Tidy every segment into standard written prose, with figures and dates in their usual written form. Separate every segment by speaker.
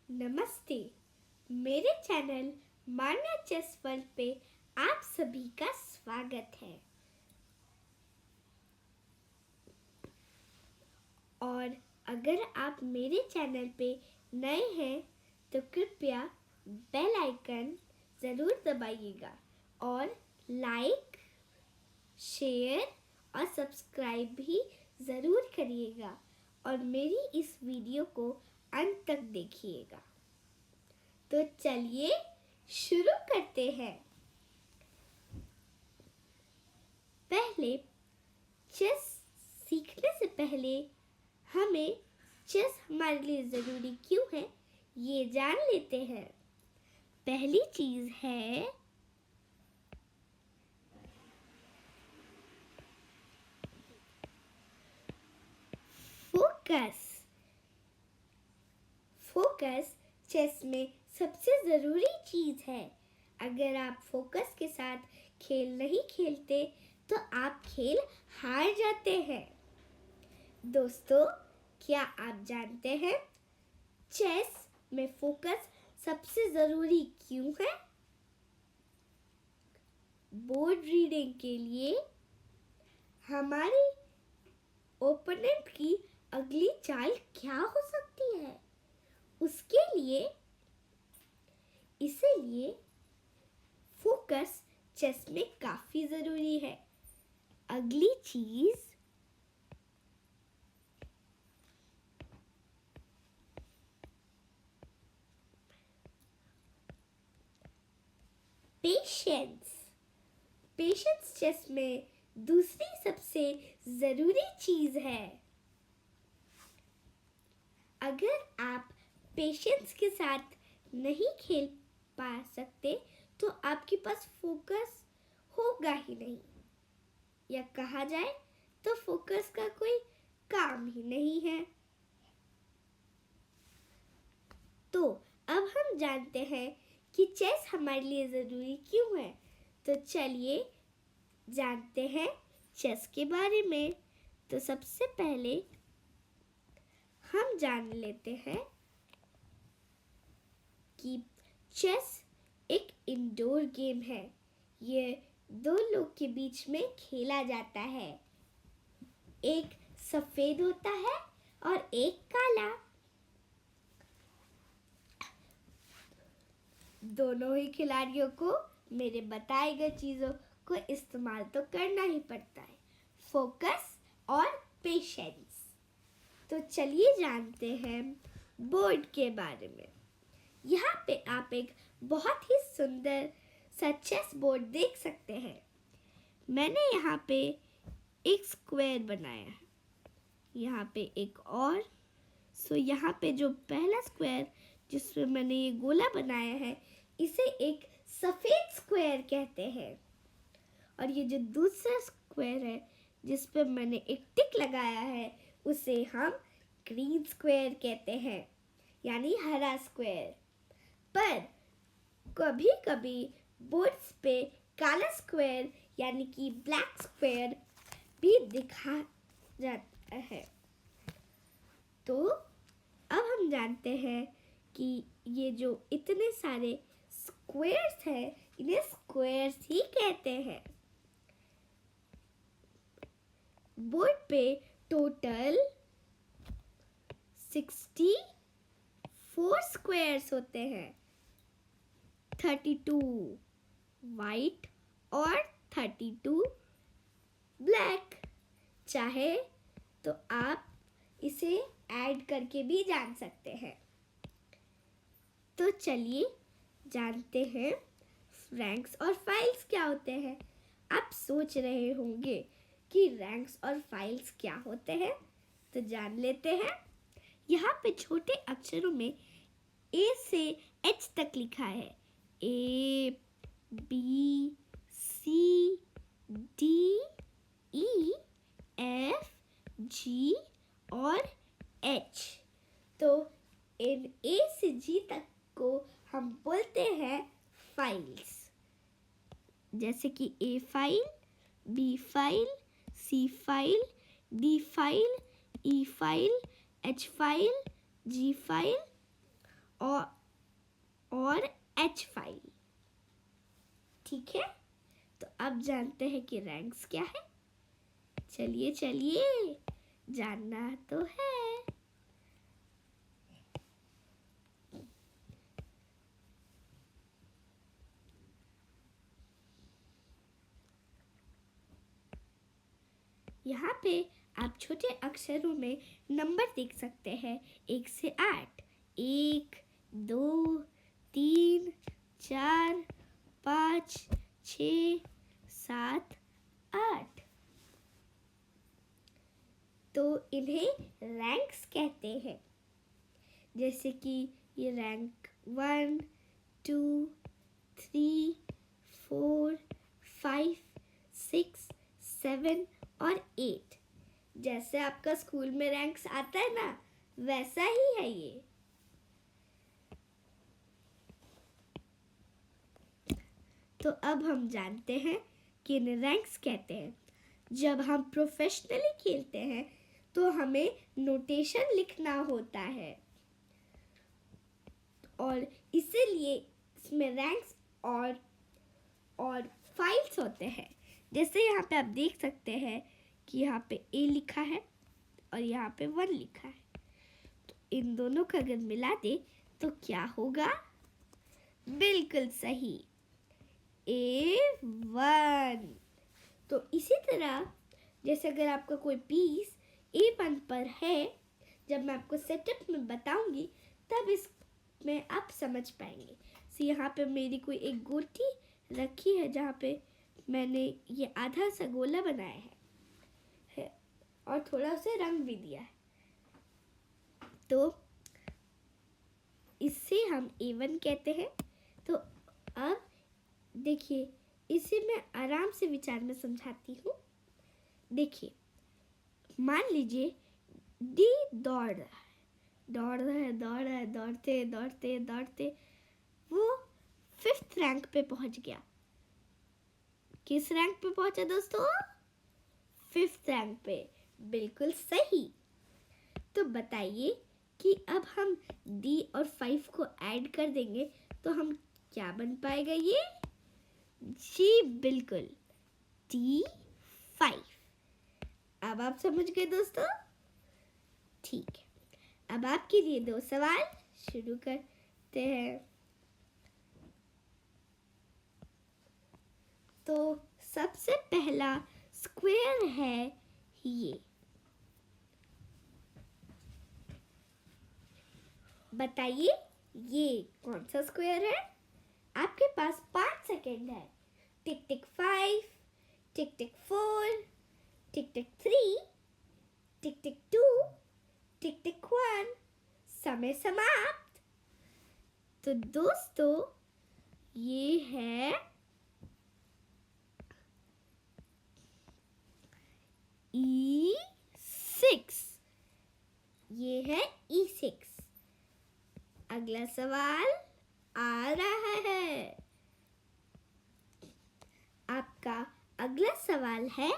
Speaker 1: नमस्ते। मेरे चैनल मान्या chess world पे आप सभी का स्वागत है। और अगर आप मेरे चैनल पे नए हैं तो कृपया बेल आइकन ज़रूर दबाइएगा और लाइक, शेयर और सब्सक्राइब भी ज़रूर करिएगा और मेरी इस वीडियो को अंत तक देखिएगा। तो चलिए शुरू करते हैं। पहले चेस सीखने से पहले हमें चेस हमारे लिए ज़रूरी क्यों है ये जान लेते हैं। पहली चीज़ है फोकस। फोकस चेस में सबसे ज़रूरी चीज़ है। अगर आप फोकस के साथ खेल नहीं खेलते तो आप खेल हार जाते हैं। दोस्तों, क्या आप जानते हैं चेस में फोकस सबसे ज़रूरी क्यों है? बोर्ड रीडिंग के लिए हमारी ओपोनेंट की अगली चाल क्या हो सकती है उसके लिए, इसीलिए फोकस चेस में काफी जरूरी है। अगली चीज पेशेंस। पेशेंस चेस में दूसरी सबसे जरूरी चीज है। अगर आप पेशेंस के साथ नहीं खेल पा सकते तो आपके पास फोकस होगा ही नहीं, या कहा जाए तो फोकस का कोई काम ही नहीं है। तो अब हम जानते हैं कि चेस हमारे लिए ज़रूरी क्यों है। तो चलिए जानते हैं चेस के बारे में। तो सबसे पहले हम जान लेते हैं कि चेस एक इंडोर गेम है। ये दो लोग के बीच में खेला जाता है। एक सफेद होता है और एक काला। दोनों ही खिलाड़ियों को मेरे बताए गए चीज़ों को इस्तेमाल तो करना ही पड़ता है, फोकस और पेशेंस। तो चलिए जानते हैं बोर्ड के बारे में। यहाँ पे आप एक बहुत ही सुंदर सा चेस बोर्ड देख सकते हैं। मैंने यहाँ पे एक स्क्वायर बनाया है, यहाँ पे एक और। यहाँ पे जो पहला स्क्वायर जिसमें मैंने ये गोला बनाया है इसे एक सफेद स्क्वायर कहते हैं, और ये जो दूसरा स्क्वायर है जिस पे मैंने एक टिक लगाया है उसे हम ग्रीन स्क्वायर कहते हैं, यानी हरा स्क्वायर। पर कभी कभी बोर्ड्स पे काला स्क्वायर यानी कि ब्लैक स्क्वायर भी दिखा जाता है। तो अब हम जानते हैं कि ये जो इतने सारे स्क्वायर्स हैं इन्हें स्क्वायर्स ही कहते हैं। बोर्ड पे टोटल 64 स्क्वायर्स होते हैं, 32 वाइट और 32 ब्लैक। चाहे तो आप इसे ऐड करके भी जान सकते हैं। तो चलिए जानते हैं रैंक्स और फाइल्स क्या होते हैं। आप सोच रहे होंगे कि रैंक्स और फाइल्स क्या होते हैं, तो जान लेते हैं। यहाँ पे छोटे अक्षरों में ए से एच तक लिखा है। ए, बी, सी, डी, ई, एफ, जी और एच। तो इन ए से जी तक को हम बोलते हैं फाइल्स, जैसे कि ए फाइल, बी फाइल, सी फाइल, डी फाइल, ई फाइल, एच फाइल, जी फाइल और H फाइल। ठीक है, तो अब जानते हैं कि रैंक्स क्या है। चलिए चलिए, जानना तो है। यहाँ पे आप छोटे अक्षरों में नंबर देख सकते हैं 1 से 8। 1, 2, 3, 4, 5, 6, 7, 8। तो इन्हें रैंक्स कहते हैं। जैसे कि ये रैंक 1, 2, 3, 4, 5, 6, 7 और 8। जैसे आपका स्कूल में रैंक्स आता है ना, वैसा ही है ये। तो अब हम जानते हैं कि इन्हें रैंक्स कहते हैं। जब हम प्रोफेशनली खेलते हैं तो हमें नोटेशन लिखना होता है और इसीलिए इसमें रैंक्स और फाइल्स होते हैं। जैसे यहाँ पे आप देख सकते हैं कि यहाँ पे A लिखा है और यहाँ पे 1 लिखा है। तो इन दोनों को अगर मिला दे तो क्या होगा? बिल्कुल सही, A1। तो इसी तरह जैसे अगर आपका कोई पीस A1 पर है, जब मैं आपको सेटअप में बताऊंगी तब इसमें आप समझ पाएंगे। तो यहाँ पे मेरी कोई एक गोटी रखी है जहाँ पे मैंने ये आधा सा गोला बनाया है और थोड़ा उसे रंग भी दिया है। तो इसे हम A1 कहते हैं। तो अब देखिए, इसे मैं आराम से विचार में समझाती हूँ। देखिए, मान लीजिए D दौड़ रहा है, दौड़ते वो 5th रैंक पे पहुंच गया। किस रैंक पे पहुंचा दोस्तों? 5th रैंक पे। बिल्कुल सही। तो बताइए कि अब हम D और 5 को ऐड कर देंगे तो हम क्या बन पाएगा? ये जी बिल्कुल, D5। अब आप समझ गए दोस्तों? ठीक है, अब आपके लिए 2 सवाल शुरू करते हैं। तो सबसे पहला स्क्वायर है ये। बताइए ये कौन सा स्क्वायर है? आपके पास 5 सेकेंड है। टिक टिक 5, टिक टिक 4, टिक टिक 3, टिक टिक 2, टिक टिक 1। समय समाप्त। तो दोस्तों ये है E6। ये है E6। अगला सवाल आ रहा है। आपका अगला सवाल है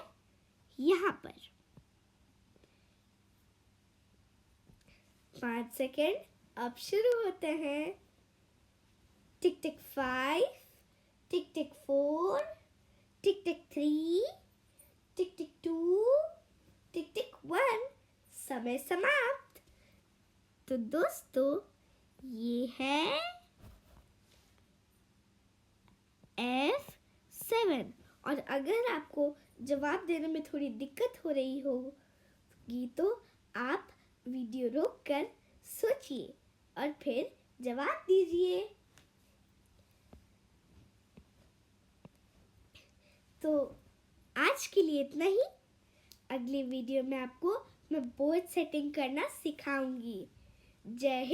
Speaker 1: यहाँ पर। 5 सेकेंड अब शुरू होते हैं। टिक टिक 5, टिक टिक 4, टिक टिक 3, टिक टिक 2, टिक टिक 1। समय समाप्त। तो दोस्तों ये है F7। और अगर आपको जवाब देने में थोड़ी दिक्कत हो रही होगी तो आप वीडियो रोक कर सोचिए और फिर जवाब दीजिए। तो आज के लिए इतना ही। अगली वीडियो में आपको मैं बोर्ड सेटिंग करना सिखाऊंगी। जय हिंद।